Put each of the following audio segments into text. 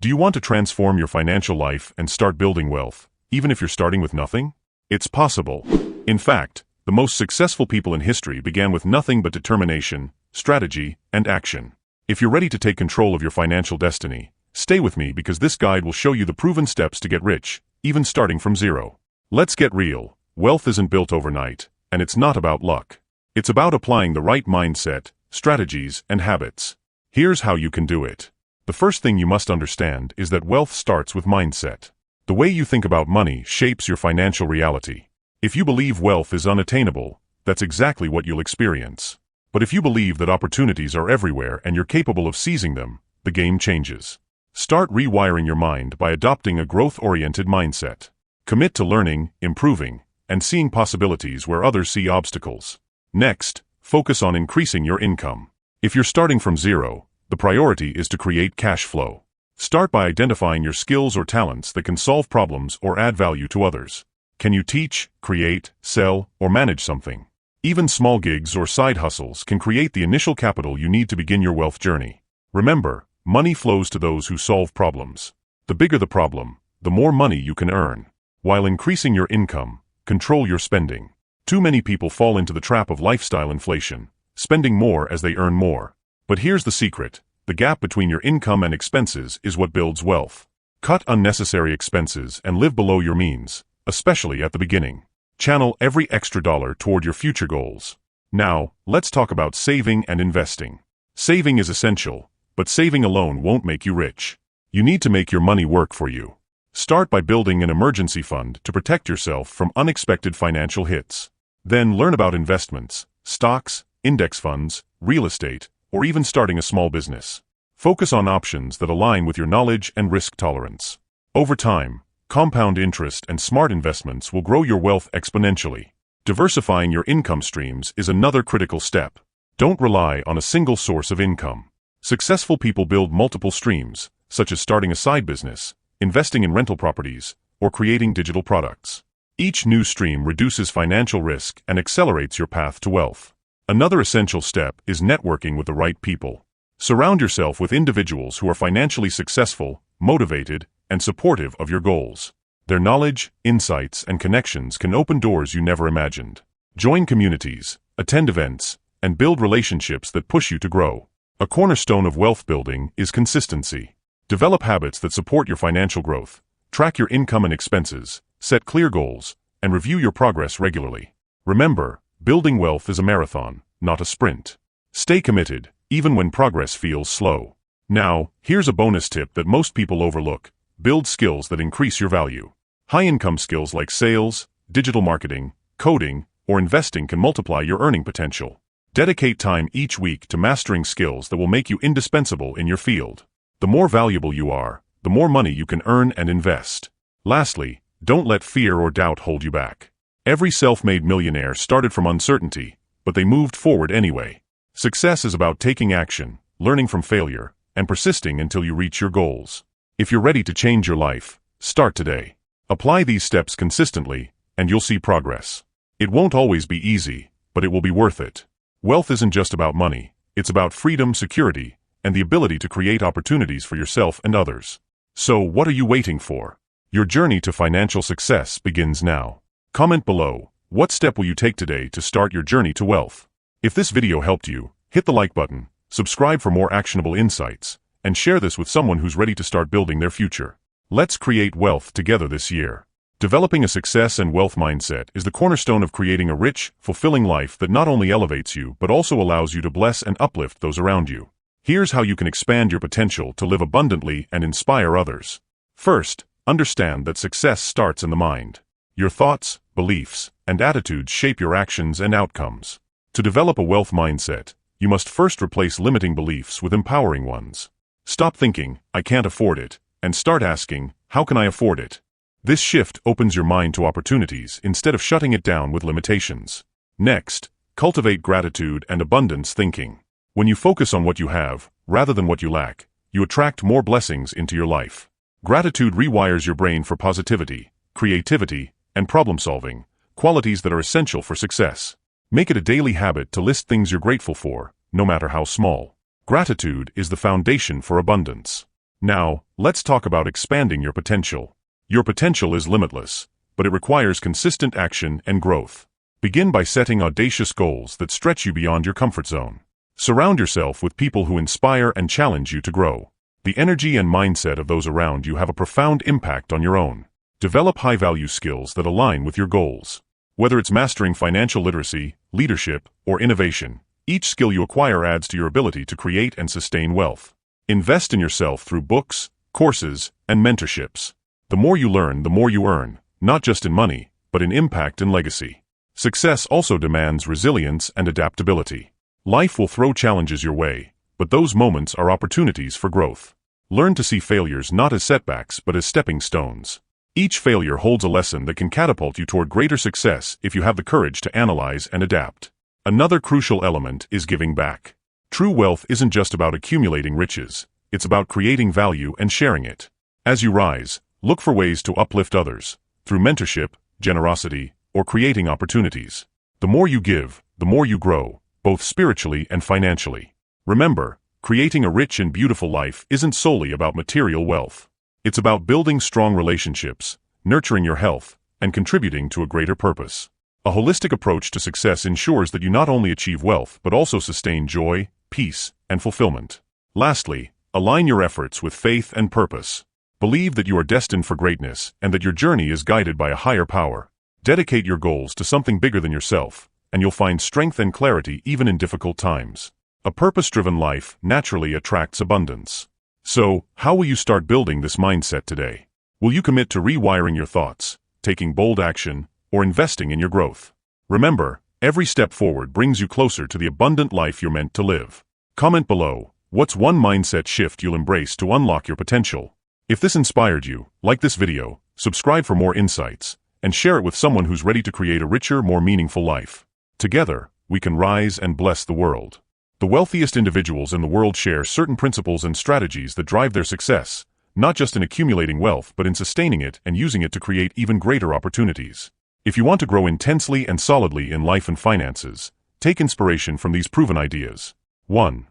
Do you want to transform your financial life and start building wealth, even if you're starting with nothing? It's possible. In fact, the most successful people in history began with nothing but determination, strategy, and action. If you're ready to take control of your financial destiny, stay with me because this guide will show you the proven steps to get rich, even starting from zero. Let's get real. Wealth isn't built overnight, and it's not about luck. It's about applying the right mindset, strategies, and habits. Here's how you can do it. The first thing you must understand is that wealth starts with mindset. The way you think about money shapes your financial reality. If you believe wealth is unattainable, that's exactly what you'll experience. But if you believe that opportunities are everywhere and you're capable of seizing them, the game changes. Start rewiring your mind by adopting a growth-oriented mindset. Commit to learning, improving, and seeing possibilities where others see obstacles. Next, focus on increasing your income. If you're starting from zero, the priority is to create cash flow. Start by identifying your skills or talents that can solve problems or add value to others. Can you teach, create, sell, or manage something? Even small gigs or side hustles can create the initial capital you need to begin your wealth journey. Remember, money flows to those who solve problems. The bigger the problem, the more money you can earn. While increasing your income, control your spending. Too many people fall into the trap of lifestyle inflation, spending more as they earn more. But here's the secret. The gap between your income and expenses is what builds wealth. Cut unnecessary expenses and live below your means, especially at the beginning. Channel every extra dollar toward your future goals. Now, let's talk about saving and investing. Saving is essential, but saving alone won't make you rich. You need to make your money work for you. Start by building an emergency fund to protect yourself from unexpected financial hits. Then learn about investments, stocks, index funds, real estate, or even starting a small business. Focus on options that align with your knowledge and risk tolerance. Over time, compound interest and smart investments will grow your wealth exponentially. Diversifying your income streams is another critical step. Don't rely on a single source of income. Successful people build multiple streams, such as starting a side business, investing in rental properties, or creating digital products. Each new stream reduces financial risk and accelerates your path to wealth. Another essential step is networking with the right people. Surround yourself with individuals who are financially successful, motivated, and supportive of your goals. Their knowledge, insights, and connections can open doors you never imagined. Join communities, attend events, and build relationships that push you to grow. A cornerstone of wealth building is consistency. Develop habits that support your financial growth. Track your income and expenses, set clear goals, and review your progress regularly. Remember, building wealth is a marathon, not a sprint. Stay committed, even when progress feels slow. Now, here's a bonus tip that most people overlook. Build skills that increase your value. High-income skills like sales, digital marketing, coding, or investing can multiply your earning potential. Dedicate time each week to mastering skills that will make you indispensable in your field. The more valuable you are, the more money you can earn and invest. Lastly, don't let fear or doubt hold you back. Every self-made millionaire started from uncertainty, but they moved forward anyway. Success is about taking action, learning from failure, and persisting until you reach your goals. If you're ready to change your life, start today. Apply these steps consistently, and you'll see progress. It won't always be easy, but it will be worth it. Wealth isn't just about money, it's about freedom, security, and the ability to create opportunities for yourself and others. So, what are you waiting for? Your journey to financial success begins now. Comment below, what step will you take today to start your journey to wealth? If this video helped you, hit the like button, subscribe for more actionable insights, and share this with someone who's ready to start building their future. Let's create wealth together this year. Developing a success and wealth mindset is the cornerstone of creating a rich, fulfilling life that not only elevates you but also allows you to bless and uplift those around you. Here's how you can expand your potential to live abundantly and inspire others. First, understand that success starts in the mind. Your thoughts, beliefs, and attitudes shape your actions and outcomes. To develop a wealth mindset, you must first replace limiting beliefs with empowering ones. Stop thinking, "I can't afford it," and start asking, "How can I afford it?" This shift opens your mind to opportunities instead of shutting it down with limitations. Next, cultivate gratitude and abundance thinking. When you focus on what you have, rather than what you lack, you attract more blessings into your life. Gratitude rewires your brain for positivity, creativity, and problem-solving, qualities that are essential for success. Make it a daily habit to list things you're grateful for, no matter how small. Gratitude is the foundation for abundance. Now, let's talk about expanding your potential. Your potential is limitless, but it requires consistent action and growth. Begin by setting audacious goals that stretch you beyond your comfort zone. Surround yourself with people who inspire and challenge you to grow. The energy and mindset of those around you have a profound impact on your own. Develop high-value skills that align with your goals. Whether it's mastering financial literacy, leadership, or innovation, each skill you acquire adds to your ability to create and sustain wealth. Invest in yourself through books, courses, and mentorships. The more you learn, the more you earn, not just in money, but in impact and legacy. Success also demands resilience and adaptability. Life will throw challenges your way, but those moments are opportunities for growth. Learn to see failures not as setbacks but as stepping stones. Each failure holds a lesson that can catapult you toward greater success if you have the courage to analyze and adapt. Another crucial element is giving back. True wealth isn't just about accumulating riches, it's about creating value and sharing it. As you rise, look for ways to uplift others, through mentorship, generosity, or creating opportunities. The more you give, the more you grow, both spiritually and financially. Remember, creating a rich and beautiful life isn't solely about material wealth. It's about building strong relationships, nurturing your health, and contributing to a greater purpose. A holistic approach to success ensures that you not only achieve wealth but also sustain joy, peace, and fulfillment. Lastly, align your efforts with faith and purpose. Believe that you are destined for greatness and that your journey is guided by a higher power. Dedicate your goals to something bigger than yourself, and you'll find strength and clarity even in difficult times. A purpose-driven life naturally attracts abundance. So, how will you start building this mindset today? Will you commit to rewiring your thoughts, taking bold action, or investing in your growth? Remember, every step forward brings you closer to the abundant life you're meant to live. Comment below, what's one mindset shift you'll embrace to unlock your potential? If this inspired you, like this video, subscribe for more insights, and share it with someone who's ready to create a richer, more meaningful life. Together, we can rise and bless the world. The wealthiest individuals in the world share certain principles and strategies that drive their success, not just in accumulating wealth but in sustaining it and using it to create even greater opportunities. If you want to grow intensely and solidly in life and finances, take inspiration from these proven ideas. 1.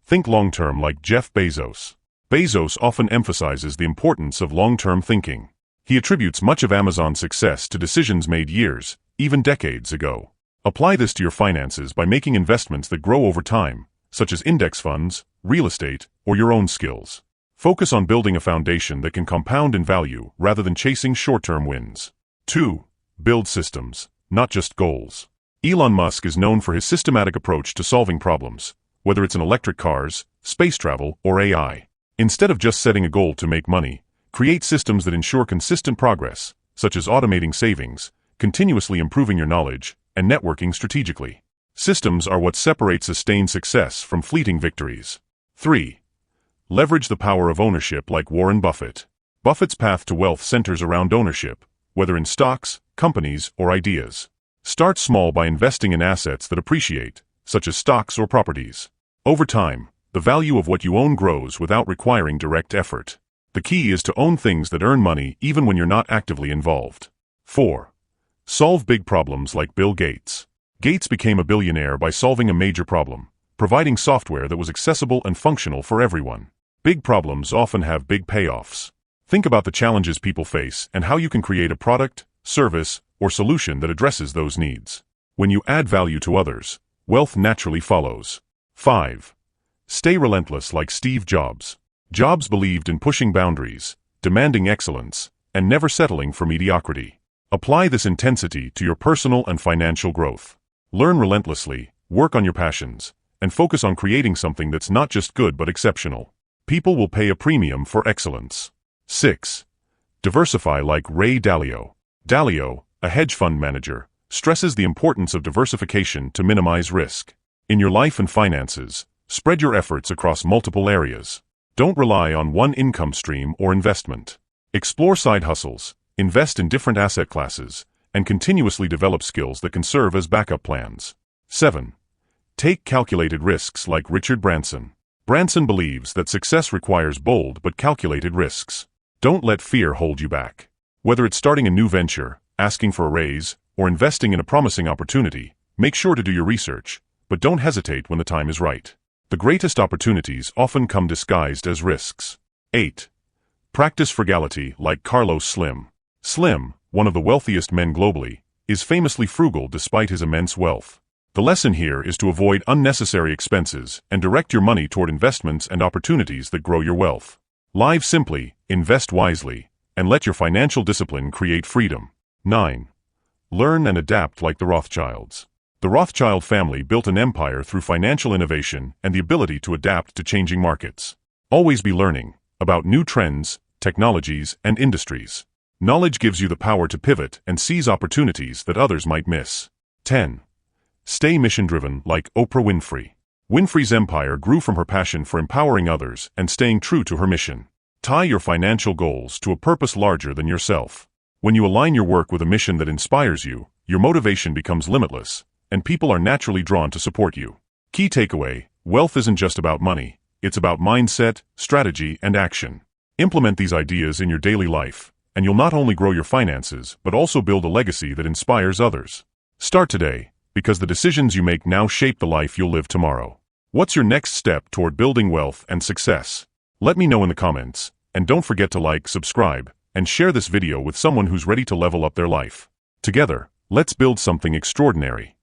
Think long-term like Jeff Bezos. Bezos often emphasizes the importance of long-term thinking. He attributes much of Amazon's success to decisions made years, even decades ago. Apply this to your finances by making investments that grow over time, such as index funds, real estate, or your own skills. Focus on building a foundation that can compound in value rather than chasing short-term wins. 2. Build systems, not just goals. Elon Musk is known for his systematic approach to solving problems, whether it's in electric cars, space travel, or AI. Instead of just setting a goal to make money, create systems that ensure consistent progress, such as automating savings, continuously improving your knowledge, and networking strategically. Systems are what separate sustained success from fleeting victories. 3. Leverage the power of ownership like Warren Buffett. Buffett's path to wealth centers around ownership, whether in stocks, companies, or ideas. Start small by investing in assets that appreciate, such as stocks or properties. Over time, the value of what you own grows without requiring direct effort. The key is to own things that earn money even when you're not actively involved. 4. Solve big problems like Bill Gates. Gates became a billionaire by solving a major problem, providing software that was accessible and functional for everyone. Big problems often have big payoffs. Think about the challenges people face and how you can create a product, service, or solution that addresses those needs. When you add value to others, wealth naturally follows. 5. Stay relentless like Steve Jobs. Jobs believed in pushing boundaries, demanding excellence, and never settling for mediocrity. Apply this intensity to your personal and financial growth. Learn relentlessly, work on your passions, and focus on creating something that's not just good but exceptional. People will pay a premium for excellence. 6. Diversify like Ray Dalio. Dalio, a hedge fund manager, stresses the importance of diversification to minimize risk. In your life and finances, spread your efforts across multiple areas. Don't rely on one income stream or investment. Explore side hustles, invest in different asset classes, and continuously develop skills that can serve as backup plans. 7. Take calculated risks like Richard Branson. Branson believes that success requires bold but calculated risks. Don't let fear hold you back. Whether it's starting a new venture, asking for a raise, or investing in a promising opportunity, make sure to do your research, but don't hesitate when the time is right. The greatest opportunities often come disguised as risks. 8. Practice frugality like Carlos Slim. Slim, one of the wealthiest men globally, is famously frugal despite his immense wealth. The lesson here is to avoid unnecessary expenses and direct your money toward investments and opportunities that grow your wealth. Live simply, invest wisely, and let your financial discipline create freedom. 9. Learn and adapt like the Rothschilds. The Rothschild family built an empire through financial innovation and the ability to adapt to changing markets. Always be learning about new trends, technologies, and industries. Knowledge gives you the power to pivot and seize opportunities that others might miss. 10. Stay mission-driven like Oprah Winfrey. Winfrey's empire grew from her passion for empowering others and staying true to her mission. Tie your financial goals to a purpose larger than yourself. When you align your work with a mission that inspires you, your motivation becomes limitless, and people are naturally drawn to support you. Key takeaway: wealth isn't just about money, it's about mindset, strategy, and action. Implement these ideas in your daily life, and you'll not only grow your finances, but also build a legacy that inspires others. Start today, because the decisions you make now shape the life you'll live tomorrow. What's your next step toward building wealth and success? Let me know in the comments, and don't forget to like, subscribe, and share this video with someone who's ready to level up their life. Together, let's build something extraordinary.